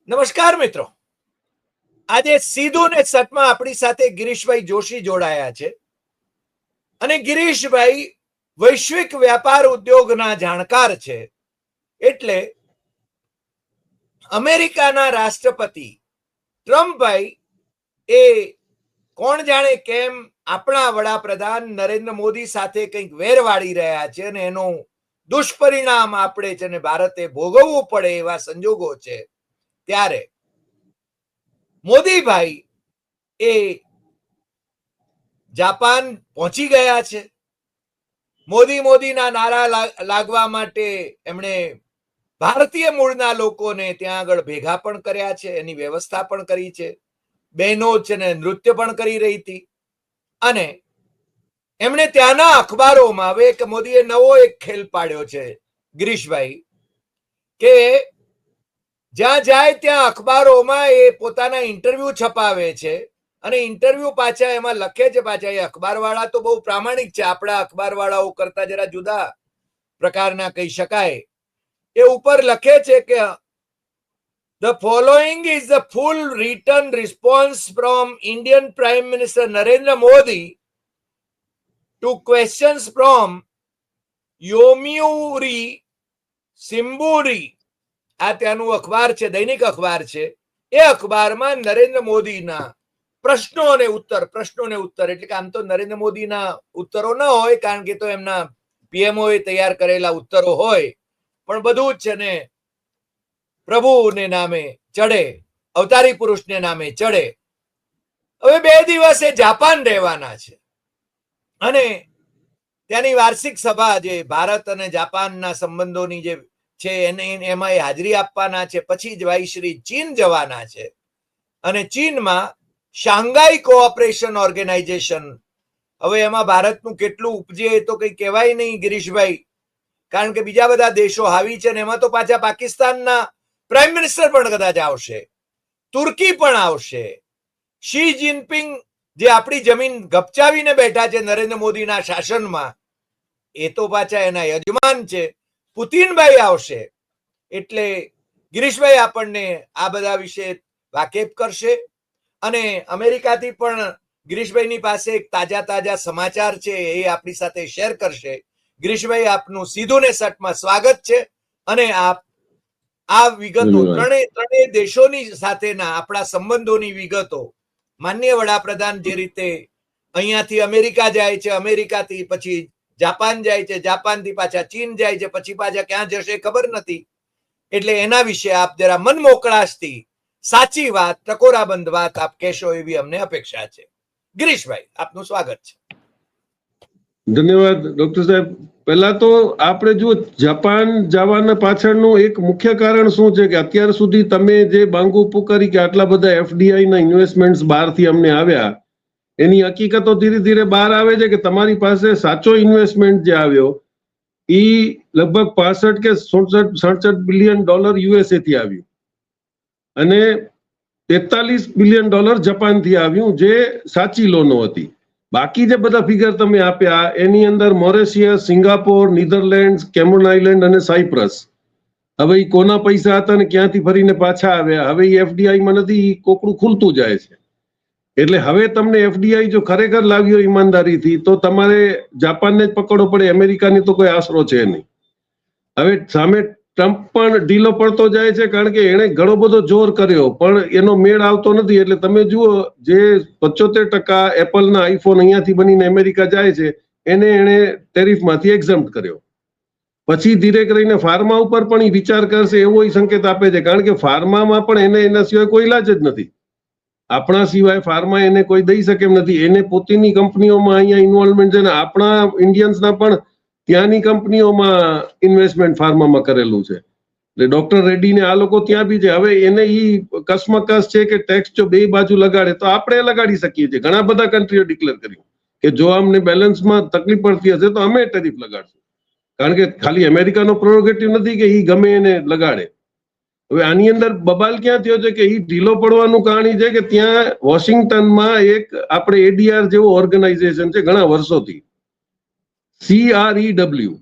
નમસ્કાર મિત્રો, આજે સીધું ને સટમાં આપણી સાથે ગિરીશભાઈ જોશી જોડાયા છે અને ગિરીશભાઈ વૈશ્વિક વ્યાપાર ઉદ્યોગના જાણકાર છે. એટલે અમેરિકાના રાષ્ટ્રપતિ ટ્રમ્પભાઈ એ કોણ જાણે કેમ આપણા વડાપ્રધાન નરેન્દ્ર મોદી સાથે કંઈક વેર વાળી રહ્યા છે અને એનું દુષ્પરિણામ આપણે છે ને ભારતે ભોગવવું પડે એવા સંજોગો છે. ત્યારે મોદીભાઈ એ જાપાન પહોંચી ગયા છે. મોદીના નારા લાગવા માટે એમણે ભારતીય મૂળના લોકોને ત્યાં આગળ ભેગા પણ કર્યા છે, એની વ્યવસ્થા પણ કરી છે. બહેનો છે ને નૃત્ય પણ કરી રહી હતી અને એમણે ત્યાંના અખબારોમાં હવે એક મોદીએ નવો એક ખેલ પાડ્યો છે ગિરીશભાઈ, કે જ્યાં જાય ત્યાં અખબારોમાં એ પોતાના ઇન્ટરવ્યુ છપાવે છે અને ઇન્ટરવ્યુ પાછા એમાં લખે છે. પાછા એ અખબાર વાળા તો બહુ પ્રામાણિક છે, આપણા અખબાર વાળાઓ કરતા જરા જુદા પ્રકારના કહી શકાય. એ ઉપર લખે છે કે The following is the full written response from Indian Prime Minister Narendra Modi to questions from Yomiuri Shimburi. આ ત્યાંનું અખબાર છે, દૈનિક અખબાર છે. એ અખબારમાં નરેન્દ્ર મોદીના પ્રશ્નોને ઉત્તર એટલે કે આમ તો નરેન્દ્ર મોદીના ઉત્તરો ન હોય, કારણ કે તો એમના પીએમઓ તૈયાર કરેલા ઉત્તરો હોય, પણ બધું જ છે ને પ્રભુને નામે ચડે, અવતારી પુરુષને નામે ચડે. હવે 2 દિવસ એ જાપાન રહેવાના છે અને ત્યાંની વાર્ષિક સભા જે ભારત અને જાપાનના સંબંધોની જે છે એમાં એ હાજરી આપવાના છે. પછી જ ભાઈ ચીન જવાના છે અને ચીનમાં શાંઘાઈ કોઓપરેશન ઓર્ગેનાઇઝેશન, હવે એમાં ભારતનું કેટલું ઉપજે એ તો કઈ કહેવાય નહીં ગિરીશભાઈ, કારણ કે બીજા બધા દેશો હાવી છે ને એમાં તો પાછા પાકિસ્તાનના પ્રાઇમ મિનિસ્ટર પણ કદાચ આવશે, તુર્કી પણ આવશે. શી જિનપિંગ જે આપણી જમીન ગપચાવીને બેઠા છે નરેન્દ્ર મોદીના શાસનમાં, એ તો પાછા એના યજમાન છે, પુતિનભાઈ આવશે. એટલે ગિરીશભાઈ આપણને આ બધા વિશે વાકેફ કરશે અને અમેરિકાથી પણ ગિરીશભાઈની પાસે એક તાજા સમાચાર છે એ આપણી સાથે શેર કરશે. ગિરીશભાઈ, આપનું સીધું ને સટમાં સ્વાગત છે અને આપ આ વિગતો ત્રણેય દેશોની સાથેના આપણા સંબંધોની વિગતો માનનીય વડાપ્રધાન જે રીતે અહીંયાથી અમેરિકા જાય છે, અમેરિકાથી પછી જાપાન જાય છે, જાપાનથી પાછા ચીન જાય છે, પછી પાછા ક્યાં જશે ખબર નથી. એટલે એના વિશે આપ જરા મન મોકળાશથી સાચી વાત, ટકોરાબંધ વાત આપ કહેશો એવી અમને અપેક્ષા છે. ગિરીશભાઈ, આપનું સ્વાગત છે. ધન્યવાદ ડોક્ટર સાહેબ. પહેલા તો આપણે જો જાપાન જવાના પાછળનું એક મુખ્ય કારણ શું છે કે અત્યાર સુધી તમે જે બાંગુ પુકારી કે આટલા બધા એફડીઆઈ ના ઇન્વેસ્ટમેન્ટ્સ બહારથી અમને આવ્યા, એની હકીકતો ધીરે ધીરે બહાર આવે છે કે તમારી પાસે સાચો ઇન્વેસ્ટમેન્ટ જે આવ્યો એ લગભગ 65 કે 67 બિલિયન ડોલર યુએસએ થી આવ્યું અને 43 બિલિયન ડોલર જાપાનથી આવ્યું, જે સાચી લોનો હતી. બાકી જે બધા ફિગર તમે આપ્યા એની અંદર મોરેશિયસ, સિંગાપોર, નીધરલેન્ડ, કેમન આઇલેન્ડ અને સાયપ્રસ, હવે એ કોના પૈસા હતા ને ક્યાંથી ફરીને પાછા આવ્યા, હવે એ એફડીઆઈ માં નથી, કોકડું ખુલતું જાય છે. એટલે હવે તમને એફડીઆઈ જો ખરેખર લાવ્યો ઈમાનદારીથી તો તમારે જાપાનને જ પકડવો પડે, અમેરિકાની તો કોઈ આશરો છે નહીં. હવે સામે ટ્રમ્પ પણ ઢીલો પડતો જાય છે, કારણ કે એણે ઘણો બધો જોર કર્યો પણ એનો મેળ આવતો નથી. એટલે તમે જુઓ, જે 75% એપલના આઈફોન અહીંયાથી બનીને અમેરિકા જાય છે એને એણે ટેરિફમાંથી એક્ઝમ્પ્ટ કર્યો. પછી ધીરે કરીને ફાર્મા ઉપર પણ એ વિચાર કરશે એવો સંકેત આપે છે, કારણ કે ફાર્મામાં પણ એને એના સિવાય કોઈ ઇલાજ જ નથી. આપણા સિવાય ફાર્મા એને કોઈ દઈ શકે એમ નથી. એને પોતાની કંપનીઓમાં અહીંયા ઇન્વોલ્વમેન્ટ છે ને આપણા ઇન્ડિયન્સના પણ ત્યાંની કંપનીઓમાં ઇન્વેસ્ટમેન્ટ ફાર્મામાં કરેલું છે. એટલે ડોક્ટર રેડ્ડીને આ લોકો ત્યાં બી છે. હવે એને ઈ કસમકસ છે કે ટેક્સ જો બે બાજુ લગાડે તો આપણે લગાડી શકીએ છીએ. ઘણા બધા કન્ટ્રીઓ ડિક્લેર કર્યું કે જો અમને બેલેન્સમાં તકલીફ પડતી હશે તો અમે ટેરિફ લગાડશું, કારણ કે ખાલી અમેરિકાનો પ્રોરોગેટિવ નથી કે ઈ ગમે એને લગાડે. હવે આની અંદર બબાલ ક્યાં થયો છે કે ઈ ઢીલો પડવાનું કહાણી છે કે ત્યાં વોશિંગ્ટનમાં એક આપણે એડીઆર જેવો ઓર્ગેનાઇઝેશન છે ઘણા વર્ષોથી, CREW,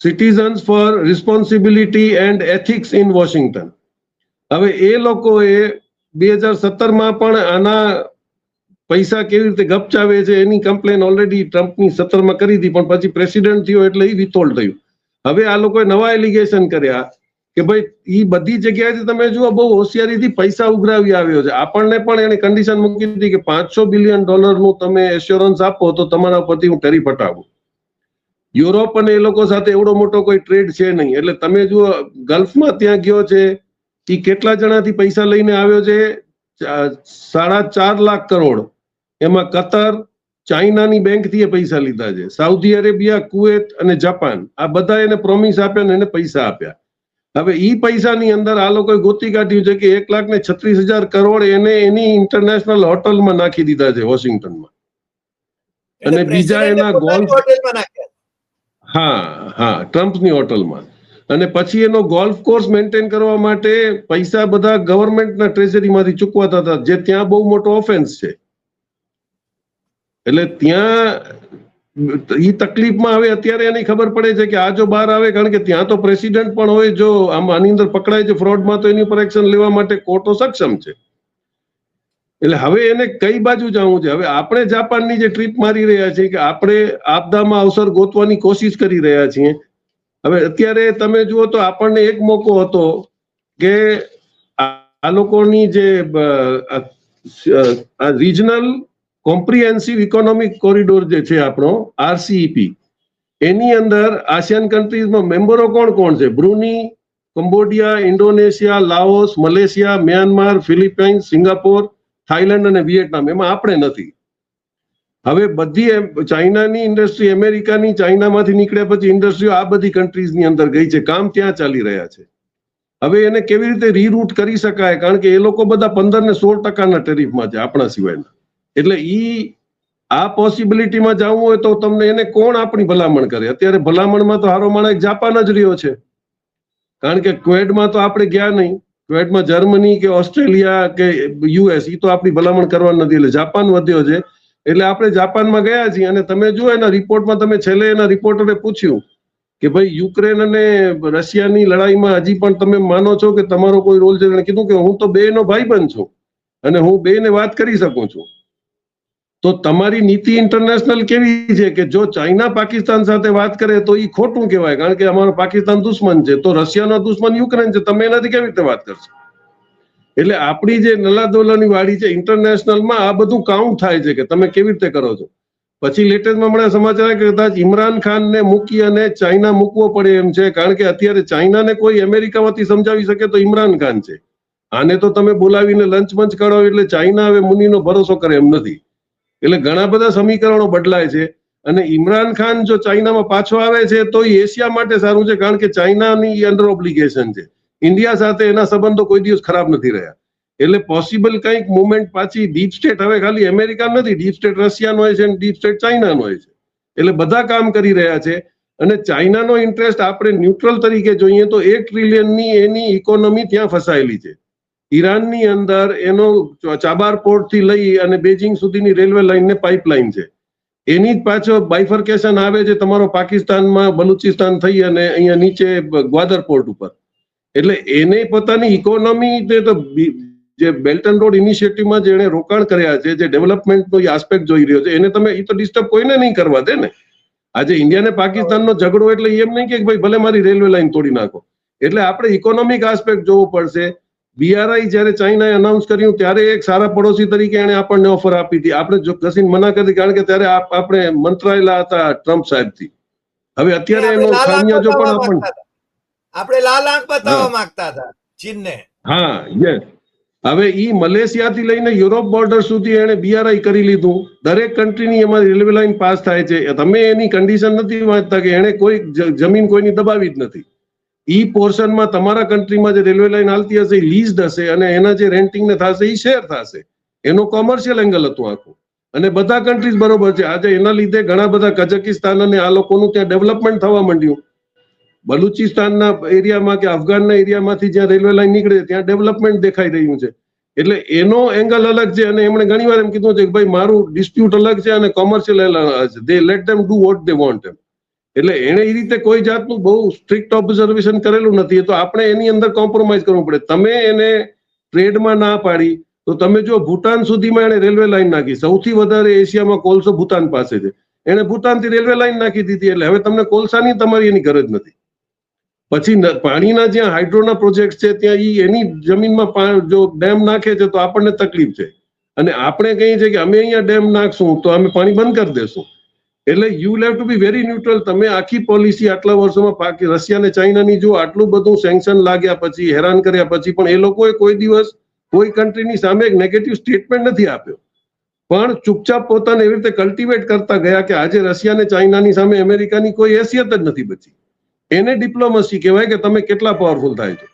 citizens for responsibility and ethics in Washington. હવે એ લોકોએ 2017માં પણ આના પૈસા કેવી રીતે ગપચાવે છે એની કમ્પ્લેન ઓલરેડી ટ્રમ્પની 17માં કરી હતી, પણ પછી પ્રેસિડેન્ટ થયો એટલે એ વિથહોલ્ડ થયું. હવે આ લોકોએ નવા એલિગેશન કર્યા કે ભાઈ એ બધી જગ્યાએથી તમે જુઓ બહુ હોશિયારીથી પૈસા ઉઘરાવી આવ્યો છે. આપણને પણ એને કન્ડિશન મૂકી હતી કે $500 બિલિયન તમે એશ્યોરન્સ આપો તો તમારા પરથી હું ટેરિફ હટાવું. યુરોપ અને એ લોકો સાથે એવડો મોટો કોઈ ટ્રેડ છે નહીં, એટલે તમે જુઓ ગલ્ફમાં ત્યાં ગયો છે એ કેટલા જણાથી પૈસા લઈને આવ્યો છે? 4.5 લાખ કરોડ. એમાં કતર, ચાઇનાની બેંકથી એ પૈસા લીધા છે, સાઉદી અરેબિયા, કુવેત અને જાપાન, આ બધા એને પ્રોમિસ આપ્યા અને એને પૈસા આપ્યા. હવે ઈ પૈસાની અંદર આ લોકોએ ગોતી કાઢ્યું છે કે 1,36,000 કરોડ એને એની ઇન્ટરનેશનલ હોટલમાં નાખી દીધા છે વોશિંગ્ટનમાં, અને બીજા એના ગોલ્ફ, હા ટ્રમ્પની હોટલમાં, અને પછી એનો ગોલ્ફ કોર્સ મેન્ટેન કરવા માટે પૈસા બધા ગવર્મેન્ટના ટ્રેઝરીમાંથી ચૂકવાતા હતા, જે ત્યાં બહુ મોટો ઓફેન્સ છે. એટલે ત્યાં ઈ તકલીફમાં હવે અત્યારે એની ખબર પડે છે કે આ જો બહાર આવે, કારણ કે ત્યાં તો પ્રેસિડેન્ટ પણ હોય, જો આની અંદર પકડાય છે ફ્રોડમાં તો એની ઉપર એક્શન લેવા માટે કોર્ટો સક્ષમ છે. એટલે હવે એને કઈ બાજુ જવું છે? હવે આપણે જાપાનની જે ટ્રીપ મારી રહ્યા છીએ કે આપણે આપદામાં અવસર ગોતવાની કોશિશ કરી રહ્યા છીએ. હવે અત્યારે તમે જુઓ તો આપણને એક મોકો હતો કે આ લોકોની જે રિજનલ કોમ્પ્રિહેન્સિવ ઇકોનોમિક કોરિડોર જે છે આપણો RCEP, એની અંદર આસિયાન કન્ટ્રીઝમાં મેમ્બરો કોણ કોણ છે? બ્રુની, Cambodia, Indonesia, Laos, Malaysia, Myanmar, Philippines, Singapore, Thailand અને વિયેટનામ. એમાં આપણે નથી. હવે બધી ચાઇનાની ઇન્ડસ્ટ્રી, અમેરિકાની, ચાઇનામાંથી નીકળ્યા પછી ઇન્ડસ્ટ્રીઓ આ બધી કન્ટ્રીઝની અંદર ગઈ છે, કામ ત્યાં ચાલી રહ્યા છે. હવે એને કેવી રીતે રીરૂટ કરી શકાય? કારણ કે એ લોકો બધા 15 ને 16% ટેરિફમાં છે આપણા સિવાયના. એટલે આ પોસિબિલિટીમાં જવું હોય તો તમને એને કોણ આપણી ભલામણ કરે? અત્યારે ભલામણમાં તો હારો માણસ જાપાન જ રહ્યો છે, કારણ કે ક્વેડમાં તો આપણે ગયા નહીં. ક્વેડમાં જર્મની કે ઓસ્ટ્રેલિયા કે US એ તો આપણી ભલામણ કરવાની નથી, એટલે જાપાન વધ્યો છે. એટલે આપણે જાપાનમાં ગયા છીએ, અને તમે જુઓ એના રિપોર્ટમાં, તમે છેલ્લે એના રિપોર્ટરે પૂછ્યું કે ભાઈ યુક્રેન અને રશિયાની લડાઈમાં હજી પણ તમે માનો છો કે તમારો કોઈ રોલ છે? એને કીધું કે હું તો બેનો ભાઈબંધ છું અને હું બેને વાત કરી શકું છું. તો તમારી નીતિ ઇન્ટરનેશનલ કેવી છે કે જો ચાઇના પાકિસ્તાન સાથે વાત કરે તો એ ખોટું કહેવાય, કારણ કે અમારો પાકિસ્તાન દુશ્મન છે, તો રશિયાનો દુશ્મન યુક્રેન છે, તમે એનાથી કેવી રીતે વાત કરશો? એટલે આપણી જે નલાદોલાની વાડી છે ઇન્ટરનેશનલમાં, આ બધું કાઉન્ટ થાય છે કે તમે કેવી રીતે કરો છો. પછી લેટેસ્ટમાં હમણાં સમાચાર કે કદાચ ઇમરાન ખાનને મૂકી અને ચાઇના મૂકવો પડે એમ છે, કારણ કે અત્યારે ચાઇનાને કોઈ અમેરિકામાંથી સમજાવી શકે તો ઇમરાન ખાન છે. આને તો તમે બોલાવીને લંચ મંચ કરાવો એટલે ચાઇના હવે મુનિનો ભરોસો કરે એમ નથી. એટલે ઘણા બધા સમીકરણો બદલાય છે, અને ઇમરાન ખાન જો ચાઇનામાં પાછો આવે છે તો એ એશિયા માટે સારું છે, કારણ કે ચાઇનાની અંડર ઓબ્લિગેશન છે. ઇન્ડિયા સાથે એના સંબંધો કોઈ દિવસ ખરાબ નથી રહ્યા. એટલે પોસિબલ કંઈક મુવમેન્ટ પાછી ડીપ સ્ટેટ, હવે ખાલી અમેરિકા નથી, ડીપ સ્ટેટ રશિયાનો હોય છે અને ડીપ સ્ટેટ ચાઇનાનો હોય છે. એટલે બધા કામ કરી રહ્યા છે, અને ચાઇનાનો ઇન્ટરેસ્ટ આપણે ન્યુટ્રલ તરીકે જોઈએ તો 1 ટ્રિલિયનની એની ઇકોનોમી ત્યાં ફસાયેલી છે. ઈરાનની અંદર એનો ચાબાર પોર્ટથી લઈ અને બેઇજિંગ સુધીની રેલવે લાઇન ને પાઇપલાઇન છે. એની જ પાછો બાયફર્કેશન આવે છે તમારો પાકિસ્તાનમાં બલુચિસ્તાન થઈ અને અહીંયા નીચે ગ્વાદર પોર્ટ ઉપર. એટલે એને પોતાની ઇકોનોમી તો જે બેલ્ટ એન્ડ રોડ ઇનિશિયેટિવમાં જેને રોકાણ કર્યા છે, જે ડેવલપમેન્ટનો આસ્પેક્ટ જોઈ રહ્યો છે, એને તમે એ તો ડિસ્ટર્બ કોઈને નહીં કરવા દે ને. આજે ઇન્ડિયા ને પાકિસ્તાનનો ઝઘડો એટલે એમ નહીં કે ભાઈ ભલે મારી રેલવે લાઇન તોડી નાખો. એટલે આપણે ઇકોનોમિક આસ્પેક્ટ જોવું પડશે. BRI જયારે ચાઇનાએ અનાઉન્સ કર્યું ત્યારે એક સારા પડોશી તરીકે એને આપણને ઓફર આપી હતી, આપણે જો કસીને મના કરી, કારણ કે ત્યારે આપણે મંત્રાયેલા હતા ટ્રમ્પ સાહેબથી. હવે અત્યારે એનો ખામિયાજો પણ આપણે લાલ આંખ બતાવવા માંગતા હતા ચીનને. હા, યસ. હવે ઈ મલેશિયાથી લઈને યુરોપ બોર્ડર સુધી એને BRI કરી લીધું. દરેક કન્ટ્રીની એમાં રેલવે લાઇન પાસ થાય છે. તમે એની કન્ડિશન નથી વાંચતા કે એને કોઈ જમીન કોઈની દબાવી જ નથી. ઈ પોર્શનમાં તમારા કન્ટ્રીમાં જે રેલવે લાઇન હાલતી હશે એ લીઝડ હશે, અને એના જે રેન્ટિંગ ને થશે એ શેર થશે. એનો કોમર્શિયલ એંગલ હતું આખું, અને બધા કન્ટ્રીઝ બરોબર છે. આજે એના લીધે ઘણા બધા કઝાકિસ્તાન અને આ લોકોનું ત્યાં ડેવલપમેન્ટ થવા માંડ્યું. બલુચિસ્તાનના એરિયામાં કે અફઘાનના એરિયામાંથી જ્યાં રેલવે લાઇન નીકળે ત્યાં ડેવલપમેન્ટ દેખાઈ રહ્યું છે. એટલે એનો એંગલ અલગ છે, અને એમણે ઘણી વાર એમ કીધું છે કે ભાઈ મારું ડિસ્પ્યુટ અલગ છે અને કોમર્શિયલ અલગ છે. They let them do what they want એમ. એટલે એને એ રીતે કોઈ જાતનું બહુ સ્ટ્રિક્ટ ઓબ્ઝર્વેશન કરેલું નથી. તો આપણે એની અંદર કોમ્પ્રોમાઇઝ કરવું પડે. તમે એને ટ્રેડમાં ના પાડી તો તમે જો ભૂટાન સુધીમાં એને રેલવે લાઈન નાખી. સૌથી વધારે એશિયામાં કોલસો ભૂટાન પાસે છે. એને ભૂટાનથી રેલવે લાઈન નાખી દીધી. એટલે હવે તમને કોલસાની તમારી એની ગરજ નથી. પછી પાણીના જ્યાં હાઇડ્રોના પ્રોજેક્ટ છે ત્યાં એની જમીનમાં જો ડેમ નાખે છે તો આપણને તકલીફ છે. અને આપણે કહીએ છીએ કે અમે અહીંયા ડેમ નાખશું તો અમે પાણી બંધ કરી દેશું. એટલે you have to be very neutral. તમે આખી પોલિસી આટલા વર્ષોમાં રશિયા અને ચાઇનાની જો આટલું બધું સેન્કશન લાગ્યા પછી, હેરાન કર્યા પછી પણ એ લોકોએ કોઈ દિવસ કોઈ કન્ટ્રીની સામે એક નેગેટિવ સ્ટેટમેન્ટ નથી આપ્યો. પણ ચૂપચાપ પોતાને એવી રીતે કલ્ટિવેટ કરતા ગયા કે આજે રશિયા અને ચાઇનાની સામે અમેરિકાની કોઈ હેસિયત જ નથી બચી. એને ડિપ્લોમસી કહેવાય કે તમે કેટલા પાવરફુલ થાય છે.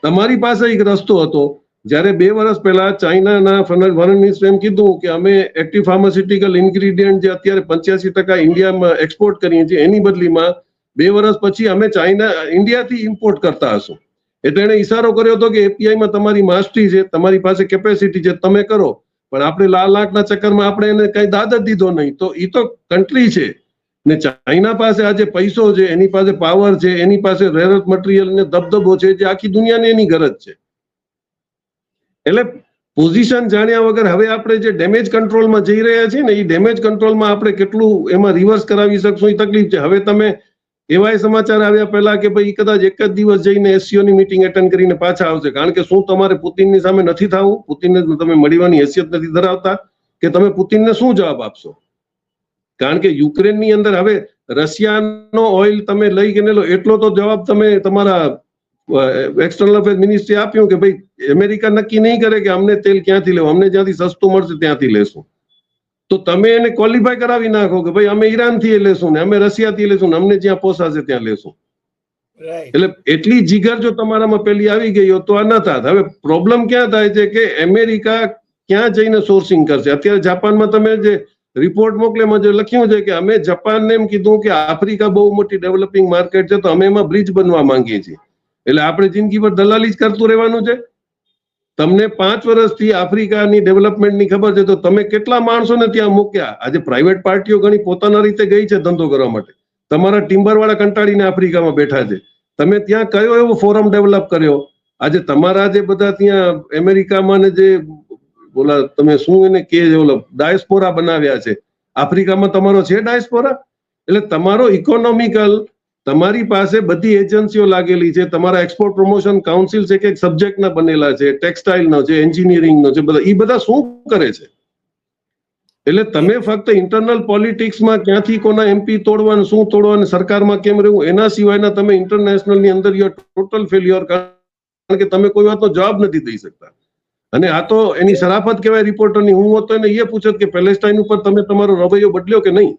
તમારી પાસે એક રસ્તો હતો. જ્યારે 2 વર્ષ પહેલા ચાઇનાના ફડણવીસ એમ કીધું કે અમે એક્ટિવ ફાર્માસ્યુટિકલ ઇન્ગ્રીડિયન્ટ જે અત્યારે 85% ઇન્ડિયામાં એક્સપોર્ટ કરીએ છીએ એની બદલીમાં 2 વર્ષ પછી અમે ઇન્ડિયાથી ઇમ્પોર્ટ કરતા હશું. એટલે એને ઈશારો કર્યો હતો કે એપીઆઈમાં તમારી માસ્ટરી છે, તમારી પાસે કેપેસિટી છે, તમે કરો. પણ આપણે લાખના ચક્કરમાં આપણે એને કઈ દાદ જ દીધો નહીં. તો એ તો કન્ટ્રી છે ને ચાઇના પાસે આજે પૈસો છે, એની પાસે પાવર છે, એની પાસે રેર અર્થ મટીરિયલ ને દબદબો છે જે આખી દુનિયાને એની ગરજ છે. એટલે પોઝિશન જાણ્યા વગર હવે આપણે જે ડેમેજ કંટ્રોલમાં જઈ રહ્યા છીએ ને એ ડેમેજ કંટ્રોલમાં આપણે કેટલું એમાં રિવર્સ કરાવી શકશું એ તકલીફ છે. હવે તમે એવાય સમાચાર આવ્યા પહેલા કે ભાઈ કદાચ એક જ દિવસ જઈને એસસીઓની મીટિંગ એટેન્ડ કરીને પાછા આવશે. કારણ કે શું તમારે પુતિનની સામે નથી થવું? પુતિનને તમે મળવાની હેસિયત નથી ધરાવતા કે તમે પુતિનને શું જવાબ આપશો? કારણ કે યુક્રેનની અંદર હવે રશિયાનો ઓઇલ તમે લઈ કે લો એટલો તો જવાબ તમે તમારા એક્સટર્નલ અફેર મિનિસ્ટ્રી આપ્યું કે ભાઈ અમેરિકા નક્કી નહીં કરે કે અમને તેલ ક્યાંથી લેવું, અમને જ્યાંથી સસ્તું મળશે ત્યાંથી લેશું. તો તમે એને ક્વોલિફાય કરાવી નાખો કે ભાઈ અમે ઈરાનથી લેશું ને અમે રશિયાથી લેશું ને અમને જ્યાં પોસાશે ત્યાં લેશું. એટલે એટલી જીગર જો તમારામાં પેલી આવી ગઈ હોત તો આ ન થાત. હવે પ્રોબ્લેમ ક્યાં થાય છે કે અમેરિકા ક્યાં જઈને સોર્સિંગ કરશે? અત્યારે જાપાનમાં તમે જે રિપોર્ટ મોકલેમાં જે લખ્યું છે કે અમે જાપાનને એમ કીધું કે આફ્રિકા બહુ મોટી ડેવલપિંગ માર્કેટ છે તો અમે એમાં બ્રિજ બનવા માંગીએ છીએ. એટલે આપણે જિંદગી પર દલાલી જ કરતું રહેવાનું છે. તમને 5 વર્ષથી આફ્રિકાની ડેવલપમેન્ટની ખબર છે તો તમે કેટલા માણસોને ત્યાં મૂક્યા? આજે પ્રાઇવેટ પાર્ટીઓ ઘણી પોતાના રીતે ગઈ છે ધંધો કરવા માટે. તમારા ટિમ્બર વાળા કંટાળીને આફ્રિકામાં બેઠા છે. તમે ત્યાં કયો એવો ફોરમ ડેવલપ કર્યો? આજે તમારા જે બધા ત્યાં અમેરિકામાં ને જે બોલા તમે શું એને કે ડાયસ્પોરા બનાવ્યા છે, આફ્રિકામાં તમારો છે ડાયસ્પોરા? એટલે તમારો ઇકોનોમિકલ તમારી પાસે બધી એજન્સીઓ લાગેલી છે. તમારા એક્સપોર્ટ પ્રમોશન કાઉન્સિલ છે કે સબ્જેક્ટના બનેલા છે, ટેક્સટાઇલનો છે, એન્જિનિયરિંગનો છે, બધા એ બધા શું કરે છે? એટલે તમે ફક્ત ઇન્ટરનલ પોલિટિક્સમાં ક્યાંથી કોના એમપી તોડવાનું, શું તોડવાનું, સરકારમાં કેમ રહેવું, એના સિવાયના તમે ઇન્ટરનેશનલની અંદર યુ ટોટલ ફેલ્યોર. કારણ કે તમે કોઈ વાતનો જવાબ નથી દઈ શકતા. અને આ તો એની શરાફત કહેવાય રિપોર્ટરની. હું હોત તો એને એ પૂછત કે પેલેસ્ટાઇન ઉપર તમે તમારો રવૈયો બદલ્યો કે નહીં?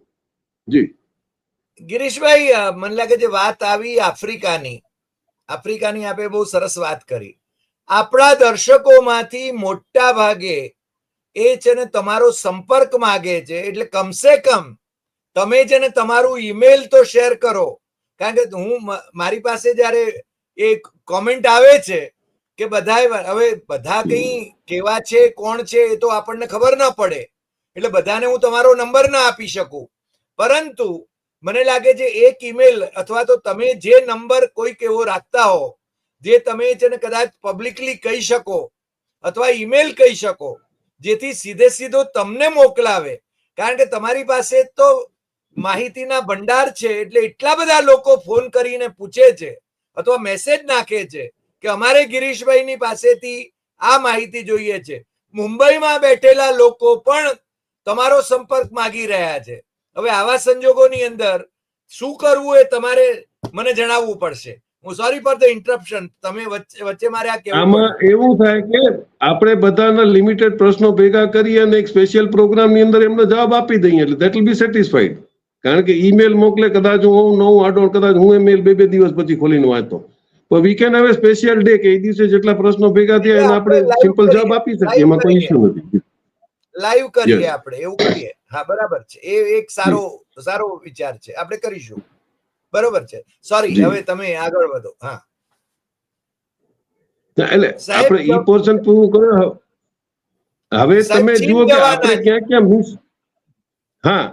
જી ગિરીશભાઈ, મને લાગે છે વાત આવી આફ્રિકાની આપે બહુ સરસ વાત કરી. આપણા દર્શકોમાંથી મોટા ભાગે એ છે ને તમારો સંપર્ક માગે છે. એટલે કમસે કમ તમે છે ને તમારું ઈમેલ તો શેર કરો. કારણ કે મારી પાસે જયારે એક કોમેન્ટ આવે છે કે બધા કઈ કેવા છે, કોણ છે એ તો આપણને ખબર ના પડે. એટલે બધાને હું તમારો નંબર ના આપી શકું. પરંતુ મને લાગે છે એક ઈમેલ અથવા તો તમે જે નંબર કોઈક એવો રાખતા હો જે તમે છે ને કદાચ પબ્લિકલી કહી શકો અથવા ઈમેલ કહી શકો જેથી સીધો તમને મોકલાવે. કારણ કે તમારી પાસે તો માહિતીના ભંડાર છે. એટલે એટલા બધા લોકો ફોન કરીને પૂછે છે અથવા મેસેજ નાખે છે કે અમારે ગિરીશભાઈની પાસેથી આ માહિતી જોઈએ છે. મુંબઈમાં બેઠેલા લોકો પણ તમારો સંપર્ક માગી રહ્યા છે. હવે આવા સંજોગોની અંદર શું કરવું એ તમારે મને જણાવવું પડશે. હું સોરી ફોર ધ ઇન્ટરપ્શન. તમે વચ્ચે મારે આ કહેવું. આમાં એવું થાય કે આપણે બધાના લિમિટેડ પ્રશ્નો ભેગા કરી અને એક સ્પેશિયલ પ્રોગ્રામની અંદર એમનો જવાબ આપી દઈએ એટલે ધેટ વિલ બી સેટિસ્ફાઈડ. કારણ કે ઈમેલ મોકલે કદાચ હું નવું આડો કદાચ હું એ મેલ 2 દિવસ પછી ખોલીને વાંચતો. પણ we can have a special day કે એ દિવસે જેટલા પ્રશ્નો ભેગા થયા એને આપણે સિમ્પલ જવાબ આપી શકીએ. એમાં કોઈ ઇશ્યુ નથી. લાઈવ કરીએ આપણે, એવું કરીએ. હા, બરાબર છે. એ એક સારો વિચાર છે. આપણે કરીશું. બરોબર છે. સોરી, હવે તમે આગળ વધો. હા, એટલે આપણે ઈ પોર્શન પૂરું કર્યો. હવે તમે જુઓ કે આપણે ક્યાં મિસ. હા,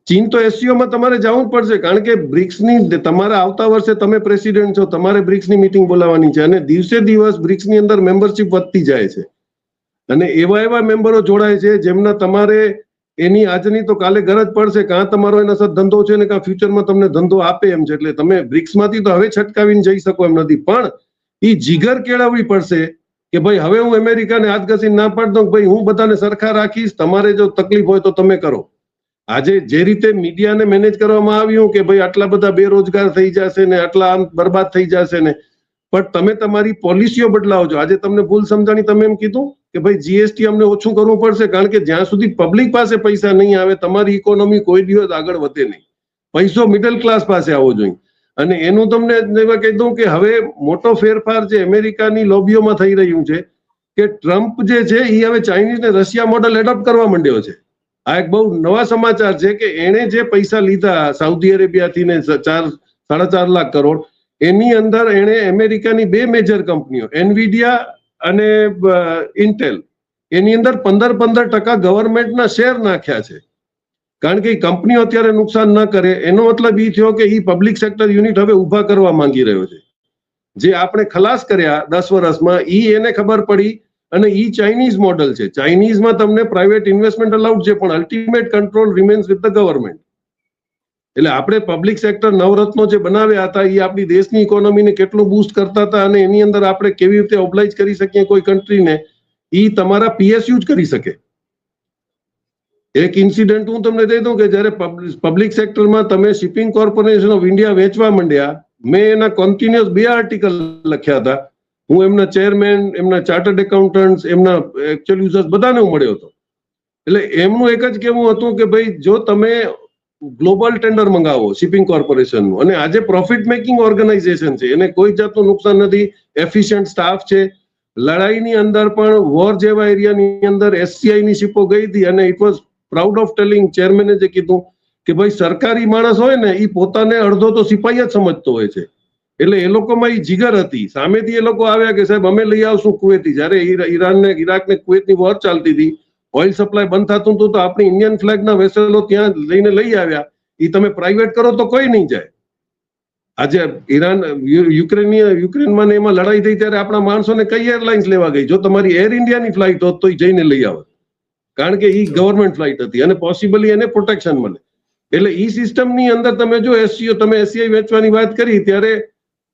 ચીન તો એસસીઓમાં તમારે જવું જ પડશે, કારણ કે બ્રિક્સની તમારા આવતા વર્ષે તમે પ્રેસિડેન્ટ છો, તમારે બ્રિક્સની મીટિંગ બોલાવવાની છે અને દિવસે દિવસ બ્રિક્સની અંદર મેમ્બરશિપ વધતી જાય છે અને એવા એવા મેમ્બરો જોડાય છે જેમના તમારે એની આજની તો કાલે ગરજ પડશે, કાં તમારો એના સાથે ધંધો છે ને કાં ફ્યુચરમાં તમને ધંધો આપે એમ છે. એટલે તમે બ્રિક્સમાંથી તો હવે છટકાવીને જઈ શકો એમ નથી, પણ એ જીગર કેળવવી પડશે કે ભાઈ હવે હું અમેરિકાને હાથ ઘસીને ના પાડ દઉં, ભાઈ હું બધાને સરખા રાખીશ, તમારે જો તકલીફ હોય તો તમે કરો. આજે જે રીતે મીડિયાને મેનેજ કરવામાં આવ્યું કે ભાઈ આટલા બધા બેરોજગાર થઈ જશે ને આટલા આમ બરબાદ થઈ જશે ને, પણ તમે તમારી પોલિસીઓ બદલાવજો. આજે તમને ભૂલ સમજાણી, તમે એમ કીધું કે ભાઈ જીએસટી અમને ઓછું કરવું પડશે, કારણ કે જ્યાં સુધી પબ્લિક પાસે પૈસા નહીં આવે તમારી ઇકોનોમી કોઈ દિવસ આગળ વધે નહીં. પૈસો મિડલ ક્લાસ પાસે આવવો જોઈએ. અને એનું તમને એવા કહી દઉં કે હવે મોટો ફેરફાર જે અમેરિકાની લોબીઓમાં થઈ રહ્યું છે કે ટ્રમ્પ જે છે એ હવે ચાઇનીઝ ને રશિયા મોડલ એડોપ્ટ કરવા માંડ્યો છે. આ એક બહુ નવા સમાચાર છે કે એણે જે પૈસા લીધા સાઉદી અરેબિયાથી ને 4.5 લાખ કરોડ, એની અંદર એણે અમેરિકાની 2 મેજર કંપનીઓ એનવીડિયા અને ઇન્ટેલ, એની અંદર 15% ગવર્મેન્ટના શેર નાખ્યા છે, કારણ કે કંપનીઓ અત્યારે નુકસાન ન કરે. એનો મતલબ એ થયો કે એ પબ્લિક સેક્ટર યુનિટ હવે ઉભા કરવા માંગી રહ્યો છે. જે આપણે ખલાસ કર્યા 10 વર્ષમાં એને ખબર પડી અને ઈ ચાઇનીઝ મોડલ છે. ચાઇનીઝમાં તમને પ્રાઇવેટ ઇન્વેસ્ટમેન્ટ અલાઉડ છે, પણ ultimate control remains with the government. એટલે આપણે પબ્લિક સેક્ટર નવરત્નો જે બનાવ્યા હતા એ આપણી દેશની ઇકોનોમીને કેટલું બૂસ્ટ કરતા હતા અને એની અંદર આપણે કેવી રીતે ઓબ્લાઇજ કરી શકીએ કોઈ કન્ટ્રીને, એ તમારા પીએસયુ જ કરી શકે. એક ઇન્સિડન્ટ હું તમને દઈ દઉં કે જ્યારે પબ્લિક સેક્ટરમાં તમે શિપિંગ કોર્પોરેશન ઓફ ઇન્ડિયા વેચવા માંડ્યા, મેં એના કોન્ટિન્યુઅસ 2 આર્ટિકલ લખ્યા હતા. હું એમના ચેરમેન, એમના ચાર્ટર્ડ એકાઉન્ટન્ટ્સ, એમના એકચ્યુઅલ યુઝર્સ બધાને હું મળ્યો હતો. એટલે એમનું એક જ કહેવું હતું કે ભાઈ જો તમે ગ્લોબલ ટેન્ડર મંગાવો શિપિંગ કોર્પોરેશનનું, અને આજે પ્રોફિટ મેકિંગ ઓર્ગેનાઇઝેશન છે, એને કોઈ જાતનું નુકસાન નથી, એફિશિયન્ટ સ્ટાફ છે. લડાઈની અંદર પણ વોર જેવા એરિયાની અંદર એસસીઆઈ ની શિપો ગઈ હતી અને it was proud of telling, ચેરમેને જે કીધું કે ભાઈ સરકારી માણસ હોય ને એ પોતાને અડધો તો સિપાહી જ સમજતો હોય છે. એટલે એ લોકોમાં એ જીગર હતી. સામેથી એ લોકો આવ્યા કે સાહેબ અમે લઈ આવશું કુવેતી. જ્યારે ઈરાનને ઈરાકને કુવેતની વોર ચાલતી હતી, ઓઇલ સપ્લાય બંધ થતું હતું તો આપણી ઇન્ડિયન ફ્લેગના વેસલો ત્યાં લઈને લઈ આવ્યા. એ તમે પ્રાઇવેટ કરો તો કોઈ નહીં જાય. આજે ઈરાન યુક્રેનમાં એમાં લડાઈ થઈ ત્યારે આપણા માણસોને કઈ એરલાઇન્સ લેવા ગઈ? જો તમારી એર ઇન્ડિયાની ફ્લાઇટ હોત તો જઈને લઈ આવે, કારણ કે એ ગવર્મેન્ટ ફ્લાઇટ હતી અને પોસિબલી એને પ્રોટેક્શન મળે. એટલે ઈ સિસ્ટમની અંદર તમે જો એસસીઆઈ વેચવાની વાત કરી ત્યારે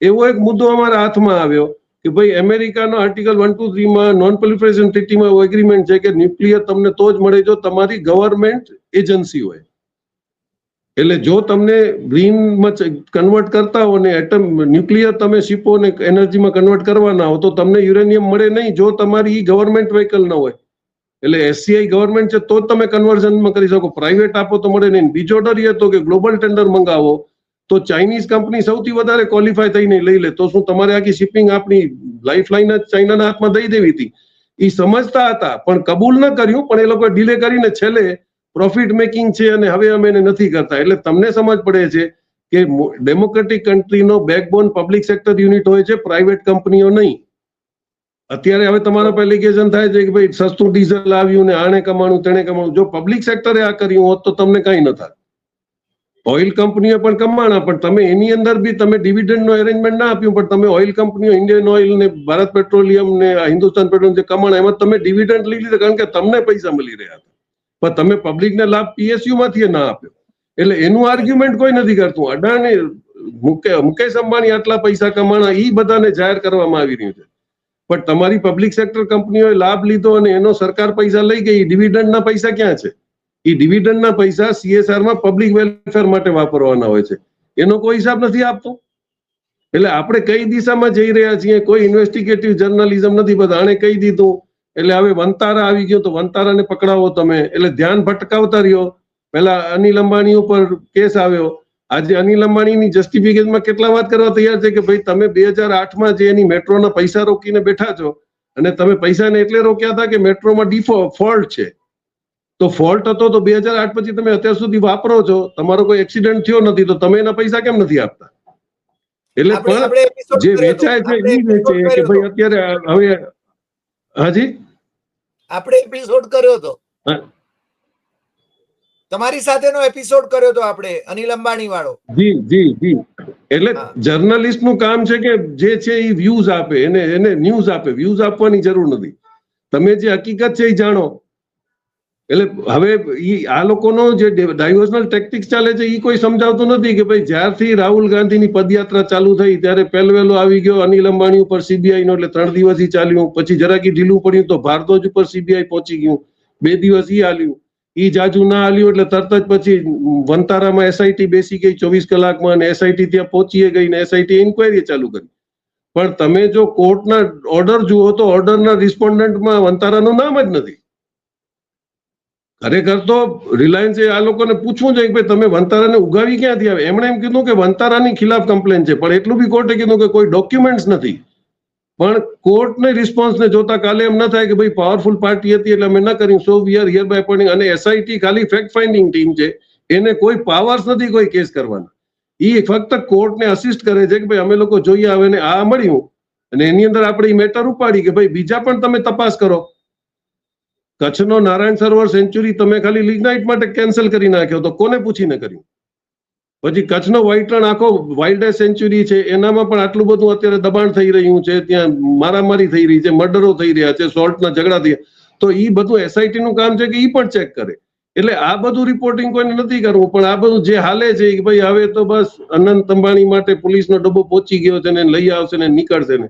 એવો એક મુદ્દો અમારા હાથમાં આવ્યો કે ભાઈ અમેરિકાનો આર્ટિકલ 123માં નોન પ્રોલિફરેશન ટ્રીટીમાં એવો એગ્રીમેન્ટ છે કે ન્યુક્લિયર તમને તો જ મળે જો તમારી ગવર્મેન્ટ એજન્સી હોય. એટલે જો તમને ગ્રીનમાં કન્વર્ટ કરતા હો ને ન્યુક્લિયર તમે શિપોને એનર્જીમાં કન્વર્ટ કરવાના હો તો તમને યુરેનિયમ મળે નહીં જો તમારી ગવર્મેન્ટ વ્હીકલ ન હોય. એટલે એસસીઆઈ ગવર્મેન્ટ છે તો જ તમે કન્વર્ઝનમાં કરી શકો, પ્રાઇવેટ આપો તો મળે નહીં. બીજો ડર એ હતો કે ગ્લોબલ ટેન્ડર મંગાવો તો ચાઇનીઝ કંપની સૌથી વધારે ક્વોલિફાય થઈને લઈ લે તો શું તમારે આખી શિપિંગ આપણી લાઈફ લાઈન જ ચાઇનાના હાથમાં દઈ દેવી હતી. એ સમજતા હતા પણ કબૂલ ન કર્યું, પણ એ લોકો ડિલે કરીને છેલ્લે પ્રોફિટ મેકિંગ છે અને હવે અમે એને નથી કરતા. એટલે તમને સમજ પડે છે કે ડેમોક્રેટિક કન્ટ્રીનો બેકબોન પબ્લિક સેક્ટર યુનિટ હોય છે, પ્રાઇવેટ કંપનીઓ નહીં. અત્યારે હવે તમારા પર એલિગેશન થાય છે કે ભાઈ સસ્તું ડીઝલ આવ્યું ને આણે કમાણું તેણે કમાણું. જો પબ્લિક સેક્ટરે આ કર્યું હોત તો તમને કઈ ન થાય. ઓઇલ કંપનીઓ પણ કમાણા, પણ તમે એની અંદર બી તમે ડિવિડન્ડ નો અરેન્જમેન્ટ ના આપ્યું, પણ તમે ઓઇલ કંપનીઓ ઇન્ડિયન ઓઇલ ને ભારત પેટ્રોલિયમ ને હિન્દુસ્તાન પેટ્રોલિયમ જે કમાણા એમાં તમે ડિવિડન્ડ લઈ લીધા કારણ કે તમને પૈસા મળી રહ્યા હતા, પણ તમે પબ્લિકને લાભ પીએસયુ માંથી ના આપ્યો. એટલે એનું આર્ગ્યુમેન્ટ કોઈ નથી કરતું. અડાણી મુકેશ અંબાણી આટલા પૈસા કમાણા એ બધાને જાહેર કરવામાં આવી રહ્યું છે, પણ તમારી પબ્લિક સેક્ટર કંપનીઓએ લાભ લીધો અને એનો સરકાર પૈસા લઈ ગઈ. ડિવિડન્ડના પૈસા ક્યાં છે? એ ડિવિડન્ડના પૈસા સીએસઆરમાં પબ્લિક વેલફેર માટે વાપરવાના હોય છે, એનો કોઈ હિસાબ નથી આપતો. એટલે આપણે કઈ દિશામાં જઈ રહ્યા છીએ? કોઈ ઇન્વેસ્ટિગેટિવ જર્નલિઝમ નથી. બધા આણે કહી દીધું એટલે હવે વંતારા આવી ગયો તો વંતારાને પકડાવો તમે, એટલે ધ્યાન ભટકાવતા રહ્યો. પેલા અનિલ અંબાણી ઉપર કેસ આવ્યો. આજે અનિલ અંબાણીની જસ્ટિફિકેશનમાં કેટલા વાત કરવા તૈયાર છે કે ભાઈ તમે 2008માં જે એની મેટ્રોના પૈસા રોકીને બેઠા છો અને તમે પૈસાને એટલે રોક્યા હતા કે મેટ્રોમાં ફોલ્ટ છે. તો ફોલ્ટ હતો તો 2008 પછી તમે અત્યાર સુધી વાપરો છો, તમારો કોઈ એક્સિડન્ટ થયો નથી તો તમે એના પૈસા કેમ નથી આપતા? એટલે પણ જે વેચાય છે એ વેચે કે ભાઈ અત્યારે હવે હાજી આપણે એપિસોડ કર્યો હતો તમારી સાથેનો એપિસોડ કર્યો તો આપણે અનિલ અંબાણી વાળો. જી જી જી એટલે હા. જર્નલિસ્ટ નું કામ છે કે જે છે એ વ્યૂઝ આપે, એને ન્યૂઝ આપે. વ્યૂઝ આપવાની જરૂર નથી, તમે જે હકીકત છે એ જાણો. એટલે હવે આ લોકોનો જે ડાયવર્ઝનલ ટેક્ટિક્સ ચાલે છે એ કોઈ સમજાવતું નથી કે ભાઈ જ્યારથી રાહુલ ગાંધીની પદયાત્રા ચાલુ થઈ ત્યારે પહેલો આવી ગયો અનિલ અંબાણી ઉપર સીબીઆઈ નો, એટલે 3 દિવસ ચાલ્યું. પછી જરાકી ઢીલું પડ્યું તો ભારદ્વાજ ઉપર સીબીઆઈ પહોંચી ગયું, 2 દિવસ હાલ્યું. જાજુ ના હાલ્યું એટલે તરત જ પછી વંતારામાં એસઆઈટી બેસી ગઈ 24 કલાકમાં, અને એસઆઈટી ત્યાં પહોંચી ગઈ ને એસઆઈટી ઇન્કવાયરી ચાલુ કરી. પણ તમે જો કોર્ટના ઓર્ડર જુઓ તો ઓર્ડરના રિસ્પોન્ડન્ટમાં વંતારાનું નામ જ નથી. ખરેખર તો રિલાયન્સે આ લોકોને પૂછવું જોઈએ કે ભાઈ તમે વંતારાને ઉગાવી ક્યાંથી આવે. એમણે એમ કીધું કે વંતારાની ખિલાફ કમ્પ્લેન છે, પણ એટલું બી કોર્ટે કીધું કે કોઈ ડોક્યુમેન્ટ્સ નથી. પણ કોર્ટને રિસ્પોન્સને જોતા કાલે એમ ન થાય કે ભાઈ પાવરફુલ પાર્ટી હતી એટલે અમે ન કર્યું. So we are here by pointing. અને એસઆઈટી ખાલી ફેક્ટ ફાઇન્ડિંગ ટીમ છે, એને કોઈ પાવર્સ નથી કોઈ કેસ કરવાના. એ ફક્ત કોર્ટને અસિસ્ટ કરે છે કે ભાઈ અમે લોકો જોઈએ આવે ને આ મળ્યું અને એની અંદર આપણે એ મેટર ઉપાડી કે ભાઈ બીજા પણ તમે તપાસ કરો. કચ્છનો નારાયણ સરોવર સેન્ચુરી તમે ખાલી લિગ્નાઇટ માટે કેન્સલ કરી નાખ્યો તો કોને પૂછીને કર્યું? પછી કચ્છનો વ્હાઇટ રણ આખો વાઇલ્ડ લાઇફ સેન્ચુરી છે, એનામાં પણ આટલું બધું અત્યારે દબાણ થઈ રહ્યું છે, ત્યાં મારામારી થઈ રહી છે, મર્ડરો થઈ રહ્યા છે, સોલ્ટના ઝઘડા થયા, તો એ બધું એસઆઈટી નું કામ છે કે એ પણ ચેક કરે. એટલે આ બધું રિપોર્ટિંગ કોઈને નથી કરવું, પણ આ બધું જે હાલે છે કે ભાઈ હવે તો બસ અનંત અંબાણી માટે પોલીસનો ડબ્બો પહોંચી ગયો છે ને લઈ આવશે ને નીકળશે ને.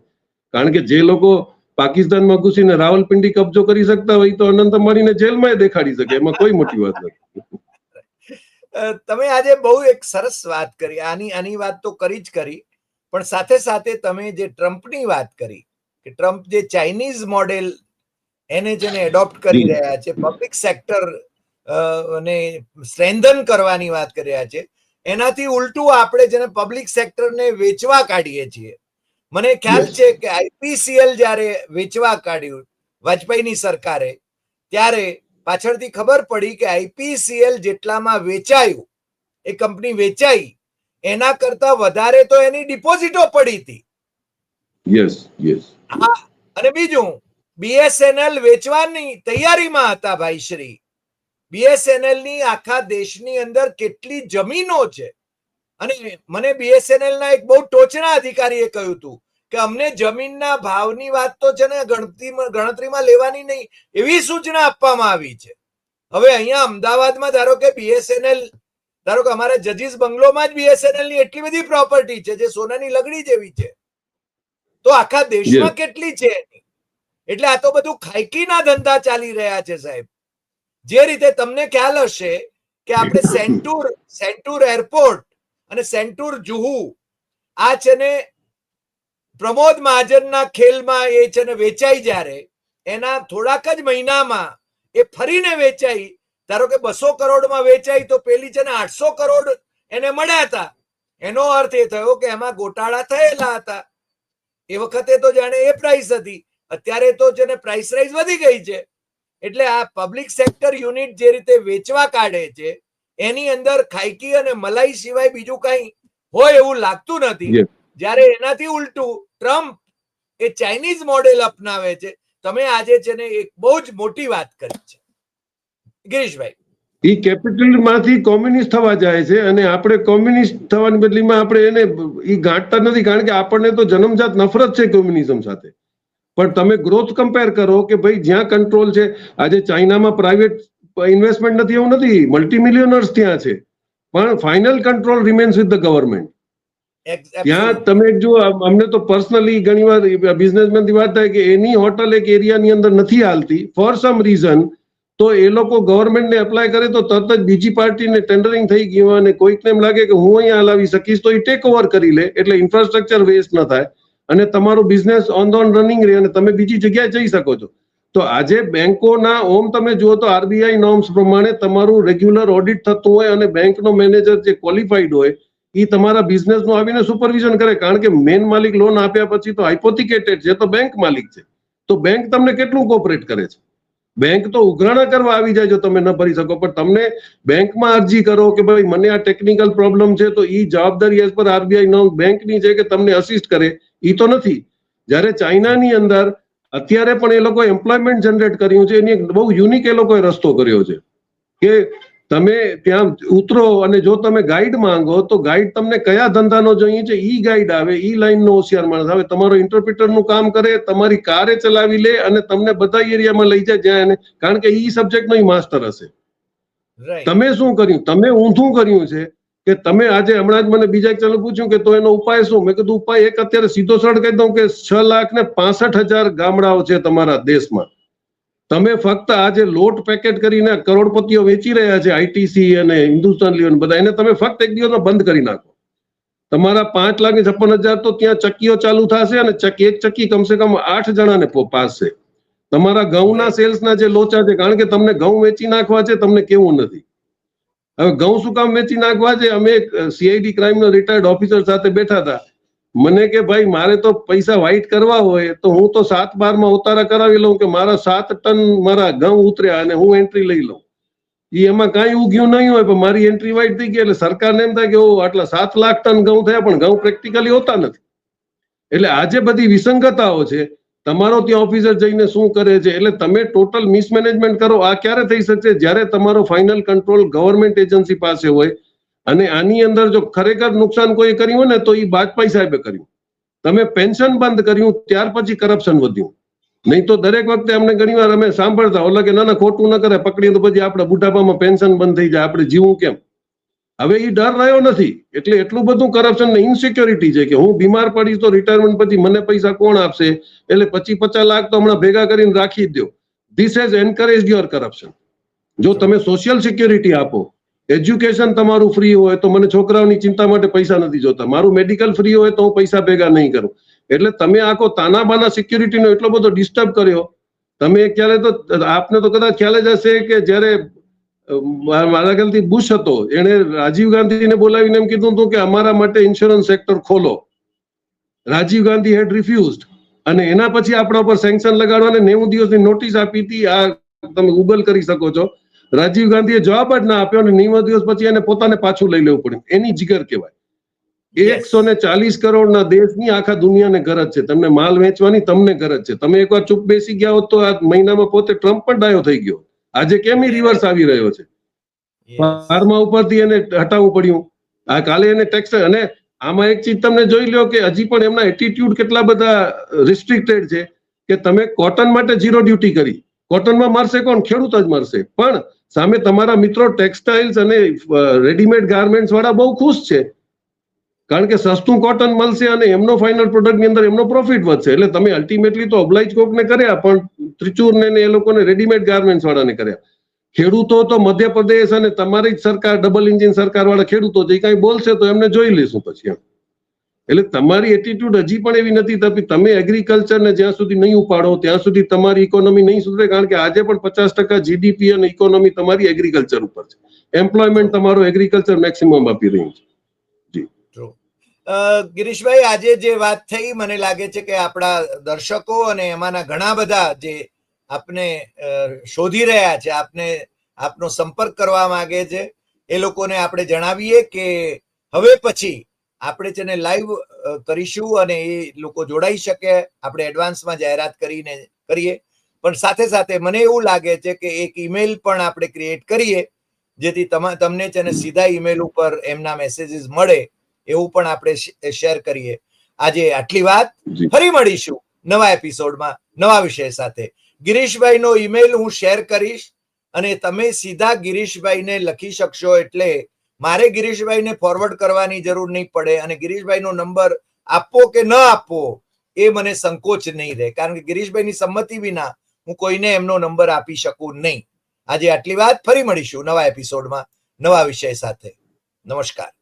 કારણ કે જે લોકો પાકિસ્તાનમાં ઘૂસીને રાવલપિંડી કબજો કરી શકતા હોય તો અનંત અંબાણીને જેલમાં દેખાડી શકે, એમાં કોઈ મોટી વાત નથી. તમે આજે બહુ એક સરસ વાત કરી. આની વાત તો કરી જ કરી, પણ સાથે સાથે તમે જે ટ્રમ્પની વાત કરી કે ટ્રમ્પ જે ચાઇનીઝ મોડેલ એને જેને એડોપ્ટ કરી રહ્યા છે, પબ્લિક સેક્ટર ને સ્ટ્રેન્થન કરવાની વાત કરી રહ્યા છે, એનાથી ઉલટું આપણે જેને પબ્લિક સેક્ટરને વેચવા કાઢીએ છીએ. મને ખ્યાલ છે કે આઈપીસીએલ જ્યારે વેચવા કાઢ્યું વાજપેયીની સરકારે, ત્યારે પાછળથી ખબર પડી કે આઈપીસીએલ જેટલામાં વેચાયું, એ કંપની વેચાઈ, એના કરતા વધારે તો એની ડિપોઝિટો પડી હતી. Yes yes. અને બીજું, બીએસએનએલ વેચવાની તૈયારીમાં હતા ભાઈશ્રી. બીએસએનએલ ની આખા દેશની અંદર કેટલી જમીનો છે. અને મને બીએસએનએલ ના એક બહુ ટોચના અધિકારીએ કહ્યું હતું કે અમને જમીનના ભાવની વાત તો છે ને ગણતરીમાં લેવાની નહીં, એવી સૂચના આપવામાં આવી છે. હવે અહીંયા અમદાવાદમાં ધારો કે બીએસએનએલ, ધારો કે અમારા જજીસ બંગલોમાં જ બીએસએનએલ ની એટલી બધી પ્રોપર્ટી છે જે સોનાની લગડી જેવી છે, તો આખા દેશમાં કેટલી છે એની. એટલે આ તો બધું ખાયકીના ધંધા ચાલી રહ્યા છે સાહેબ. જે રીતે તમને ખ્યાલ હશે કે આપણે સેન્ટુર એરપોર્ટ અને સેન્ટુર જુહુ આ છે ને પ્રમોદ મહાજનના ખેલમાં એ છે ને વેચાઈ, જ્યારે એના થોડાક જ મહિનામાં એ ફરીને વેચાઈ. ધારો કે 200 કરોડમાં વેચાઈ તો પેલી છે ને 800 કરોડ એને મળ્યા હતા. એનો અર્થ એ થયો કે એમાં ગોટાળા થયેલા હતા. એ વખતે તો જાણે એ પ્રાઇસ હતી, અત્યારે તો છે ને પ્રાઇસ રાઇઝ વધી ગઈ છે. એટલે આ પબ્લિક સેક્ટર યુનિટ જે રીતે વેચવા કાઢે છે, એની અંદર ખાયકી અને મલાઈ સિવાય બીજું કઈ હોય એવું લાગતું નથી. જ્યારે એનાથી ઉલટું ટ્રમ્પ એ ચાઇનીઝ મોડેલ અપનાવે છે. તમે આજે છે ને એક બહુ જ મોટી વાત કરી છે ગિરીશભાઈ. એ કેપિટલ માંથી કોમ્યુનિસ્ટ થવા જાય છે અને આપણે કોમ્યુનિસ્ટ થવાની બદલીમાં આપણે એને એ ગાંઠતા નથી, કારણ કે આપણને તો જન્મજાત નફરત છે કોમ્યુનિઝમ સાથે. પણ તમે ગ્રોથ કમ્પેર કરો કે ભાઈ જ્યાં કંટ્રોલ છે, આજે ચાઇનામાં પ્રાઇવેટ ઇન્વેસ્ટમેન્ટ નથી એવું નથી, મલ્ટીમિલિયનર્સ ત્યાં છે, પણ final control remains with the government. ત્યાં તમે જો અમને તો પર્સનલી ઘણી વાર બિઝનેસમેન થી વાત થાય કે એની હોટલ એક એરિયાની અંદર નથી હાલતી ફોર સમ રીઝન, તો એ લોકો ગવર્મેન્ટને એપ્લાય કરે તો તરત જ બીજી પાર્ટીને ટેન્ડરિંગ થઈ ગયું અને કોઈકને એમ લાગે કે હું અહીંયા હલાવી શકીશ તો એ ટેક ઓવર કરી લે, એટલે ઇન્ફ્રાસ્ટ્રક્ચર વેસ્ટ ન થાય અને તમારું બિઝનેસ ઓન રનિંગ રહે અને તમે બીજી જગ્યાએ જઈ શકો છો. તો આજે બેંકોના તમે જુઓ તો આરબીઆઈ નોર્મ્સ પ્રમાણે તમારું રેગ્યુલર ઓડિટ થતું હોય અને બેંકનો મેનેજર જે ક્વોલિફાઈડ હોય એ તમારા બિઝનેસનું આવીને સુપરવિઝન કરે, કારણ કે મેન માલિક લોન આપ્યા પછી તો હાઇપોથિકેટેડ છે, તો બેંક માલિક છે, તો બેંક તમને કેટલું કોઓપરેટ કરે છે. બેંક તો ઉઘરાણા કરવા આવી જાય જો તમે ન ભરી શકો, પણ તમને બેંકમાં અરજી કરો કે ભાઈ મને આ ટેકનિકલ પ્રોબ્લેમ છે, તો એ જવાબદારી એઝ પર આરબીઆઈ નોર્મ બેંકની છે કે તમને અસિસ્ટ કરે, એ તો નથી. જ્યારે ચાઇનાની અંદર અત્યારે પણ એ લોકો એમ્પ્લોયમેન્ટ જનરેટ કર્યું છે, એની બહુ યુનિક એ લોકોએ રસ્તો કર્યો છે કે તમે ત્યાં ઉતરો અને જો તમે ગાઈડ માંગો તો ગાઈડ તમને કયા ધંધાનો જોઈએ છે ઈ ગાઈડ આવે, ઈ લાઈનનો હોશિયાર માણસ આવે, તમારો ઇન્ટરપ્રિટરનું કામ કરે, તમારી કારે ચલાવી લે અને તમને બધા એરિયામાં લઈ જાય જ્યાં એને, કારણ કે ઈ સબ્જેક્ટનો ઈ માસ્ટર હશે. તમે શું કર્યું? તમે ઊંધું કર્યું છે કે તમે આજે હમણાં જ મને બીજા ચાલુ પૂછ્યું કે તો એનો ઉપાય શું? મેં કીધું ઉપાય એક અત્યારે સીધો સરળ કહી દઉં કે 6,65,000 ગામડાઓ છે તમારા દેશમાં. તમે ફક્ત આજે લોટ પેકેટ કરીને કરોડપતિઓ વેચી રહ્યા છે, આઈટીસી અને હિન્દુસ્તાન લીવર બધા, એને તમે ફક્ત એક દિવસમાં બંધ કરી નાખો. તમારા 5,56,000 તો ત્યાં ચક્કીઓ ચાલુ થશે અને એક ચક્કી કમસે કમ 8 જણાને પાસશે. તમારા ઘઉંના સેલ્સના જે લોચા છે, કારણ કે તમને ઘઉં વેચી નાખવા છે, તમને કેવું નથી. હવે ઘઉં શું કામ વેચી નાખવા છે? અમે સીઆઈડી ક્રાઇમના રિટાયર્ડ ઓફિસર સાથે બેઠા હતા. મને કે ભાઈ મારે તો પૈસા વ્હાઇટ કરવા હોય તો હું તો 7/12 ઉતારા કરાવી લઉં કે મારા 7 ટન મારા ઘઉં ઉતર્યા અને હું એન્ટ્રી લઈ લઉં. એમાં કાંઈ ઉગ્યું નહીં હોય પણ મારી એન્ટ્રી વ્હાઇટ થઈ ગઈ એટલે સરકારને એમ થાય કે આટલા 7 લાખ ટન ઘઉં થયા, પણ ઘઉં પ્રેક્ટિકલી હોતા નથી. એટલે આજે બધી વિસંગતાઓ છે. તમારો ત્યાં ઓફિસર જઈને શું કરે છે, એટલે તમે ટોટલ મિસમેનેજમેન્ટ કરો. આ ક્યારે થઈ શકશે? જ્યારે તમારો ફાઇનલ કંટ્રોલ ગવર્મેન્ટ એજન્સી પાસે હોય. અને આની અંદર જો ખરેખર નુકસાન કોઈ કર્યું હોય ને તો એ વાજપેયી સાહેબે કર્યું. તમે પેન્શન બંધ કર્યું ત્યાર પછી કરપ્શન વધ્યું. નહીં તો દરેક વખતે અમને ઘણીવાર અમે સાંભળતા ઓલા કે ના ખોટું ન કરે, પકડીએ તો પછી આપણે બુઢાપામાં પેન્શન બંધ થઈ જાય, આપણે જીવું કેમ? હવે એ ડર રહ્યો નથી. એટલે એટલું બધું કરપ્શન ને ઇનસિક્યોરિટી છે કે હું બીમાર પડીશ તો રિટાયરમેન્ટ પછી મને પૈસા કોણ આપશે? એટલે 25-50 લાખ તો હમણાં ભેગા કરીને રાખી જ દો. This has encourage your corruption. જો તમે સોશિયલ સિક્યોરિટી આપો, એજ્યુકેશન તમારું ફ્રી હોય તો મને છોકરાઓની ચિંતા માટે પૈસા નથી જોતા, મારું મેડિકલ ફ્રી હોય તો હું પૈસા ભેગા નહીં કરું. એટલે તમે આખો તાનાબાના સિક્યુરિટીનો એટલો બધો ડિસ્ટર્બ કર્યો. તમે ક્યારે તો આપને તો કદાચ ખ્યાલ જ હશે કે જ્યારે મારા ખ્યાલથી બુશ હતો, એને રાજીવ ગાંધીને બોલાવીને એમ કીધું હતું કે અમારા માટે ઇન્સ્યોરન્સ સેક્ટર ખોલો. રાજીવ ગાંધી હેડ રિફ્યુઝડ અને એના પછી આપણા પર સેન્કશન લગાડવાને 90 દિવસની નોટિસ આપી હતી. આ તમે ગૂગલ કરી શકો છો. રાજીવ ગાંધીએ જવાબ જ ના આપ્યો અને 90 દિવસ પછી એને પોતાને પાછું લઈ લેવું પડ્યું. એની જીગર કહેવાય. 140 કરોડના દેશની આખા દુનિયાને ગરજ છે, તમને માલ વેચવાની તમને ગરજ છે. તમે એકવાર ચૂપ બેસી ગયા હોત તો આ મહિનામાં પોતે ટ્રમ્પ પણ ડાયો થઈ ગયો. આજે કેમ રિવર્સ આવી રહ્યો છે? ફાર્મા ઉપરથી એને હટાવવું પડ્યું. આ કાલે એને ટેક્સ. અને આમાં એક ચીજ તમને જોઈ લો કે હજી પણ એમના એટીટ્યુડ કેટલા બધા રિસ્ટ્રિક્ટેડ છે કે તમે કોટન માટે 0 ડ્યુટી કરી. કોટનમાં મારશે કોણ? ખેડૂત જ મારશે. પણ સામે તમારા મિત્રો ટેક્સટાઇલ્સ અને રેડીમેડ ગાર્મેન્ટ્સ વાળા બહુ ખુશ છે, કારણ કે સસ્તું કોટન મળશે અને એમનો ફાઇનલ પ્રોડક્ટની અંદર એમનો પ્રોફિટ વધશે. એટલે તમે અલ્ટિમેટલી તો ઓબ્લાઇજ કોકને કર્યા, પણ ત્રિચૂરને એ લોકોને રેડીમેડ ગાર્મેન્ટ્સ વાળાને કર્યા. ખેડૂતો તો મધ્યપ્રદેશ અને તમારી જ સરકાર, ડબલ એન્જિન સરકાર વાળા ખેડૂતો જે કઈ બોલશે તો એમને જોઈ લેશું પછી એમ. એટલે તમારી એટીટ્યુડ હજી પણ એવી નથી થતી. તમે એગ્રીકલ્ચરને જ્યાં સુધી નહીં ઉપાડો ત્યાં સુધી તમારી ઇકોનોમી નહીં સુધરે, કારણ કે આજે પણ 50% જીડીપી અને ઇકોનોમી તમારી એગ્રીકલ્ચર ઉપર છે. એમ્પ્લોયમેન્ટ તમારો એગ્રીકલ્ચર મેક્સિમમ આપી રહ્યું છે. ગિરીશભાઈ, આજે જે વાત થઈ, મને લાગે છે કે આપણા દર્શકો અને એમાંના ઘણા બધા જે આપને શોધી રહ્યા છે, આપનો સંપર્ક કરવા માંગે છે, એ લોકોને આપણે જણાવીએ કે હવે પછી આપણે તેને લાઈવ કરીશું અને એ લોકો જોડાઈ શકે. આપણે એડવાન્સમાં જાહેરાત કરીએ, પણ સાથે સાથે મને એવું લાગે છે કે એક ઈમેલ પણ આપણે ક્રિએટ કરીએ જેથી તમને છે સીધા ઈમેલ ઉપર એમના મેસેજીસ મળે, એવું પણ આપણે શેર કરીએ. આજે આટલી વાત. ફરી મળીશું નવા એપિસોડમાં નવા વિષય સાથે. ગિરીશભાઈનો ઈમેલ હું શેર કરીશ અને તમે સીધા ગિરીશભાઈને લખી શકશો. એટલે મારે ગિરીશભાઈને ફોરવર્ડ કરવાની જરૂર નહીં પડે અને ગિરીશભાઈનો નંબર આપવો કે ન આપવો એ મને સંકોચ નહીં રહે, કારણ કે ગિરીશભાઈની સંમતિ વિના હું કોઈને એમનો નંબર આપી શકું નહીં. આજે આટલી વાત. ફરી મળીશું નવા એપિસોડમાં નવા વિષય સાથે. નમસ્કાર.